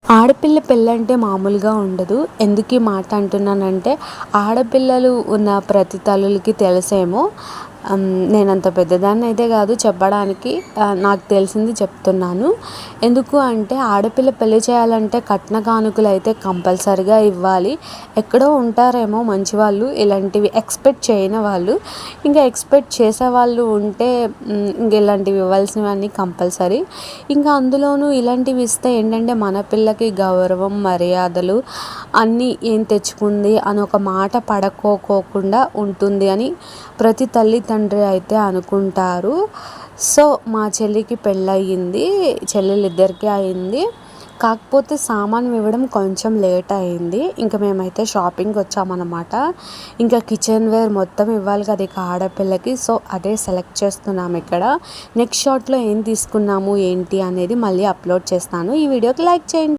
ఆడపిల్ల పెళ్ళంటే మామూలుగా ఉండదు. ఎందుకు ఈ మాట అంటున్నానంటే, ఆడపిల్లలు ఉన్న ప్రతి తల్లులకి తెలిసేమో. నేనంత పెద్దదాన్నయితే కాదు చెప్పడానికి. నాకు తెలిసింది చెప్తున్నాను. ఎందుకు అంటే ఆడపిల్ల పెళ్లి చేయాలంటే కట్న కానుకలైతే కంపల్సరీగా ఇవ్వాలి. ఎక్కడో ఉంటారేమో మంచివాళ్ళు ఇలాంటివి ఎక్స్‌పెక్ట్ చేయని వాళ్ళు. ఇంకా ఎక్స్‌పెక్ట్ చేసేవాళ్ళు ఉంటే ఇంక ఇలాంటివి ఇవ్వాల్సినవన్నీ కంపల్సరీ. ఇంకా అందులోనూ ఇలాంటివి ఇస్తే ఏంటంటే మన పిల్లకి గౌరవం, మర్యాదలు అన్నీ ఏం తెచ్చుకుంది అని ఒక మాట పడకోకుండా ఉంటుంది అని ప్రతి తల్లిదండ్రి అయితే అనుకుంటారు. సో మా చెల్లికి పెళ్ళయింది. చెల్లెలిద్దరికీ అయింది. కాకపోతే సామాను ఇవ్వడం కొంచెం లేట్ అయింది. ఇంకా మేమైతే షాపింగ్‌కి వచ్చామన్నమాట. ఇంకా కిచెన్ వేర్ మొత్తం ఇవ్వాలి కదా ఇక ఆడపిల్లకి. సో అదే సెలెక్ట్ చేస్తున్నాము ఇక్కడ. నెక్స్ట్ షాట్‌లో ఏం తీసుకున్నాము ఏంటి అనేది మళ్ళీ అప్లోడ్ చేస్తాను. ఈ వీడియోకి లైక్ చేయండి.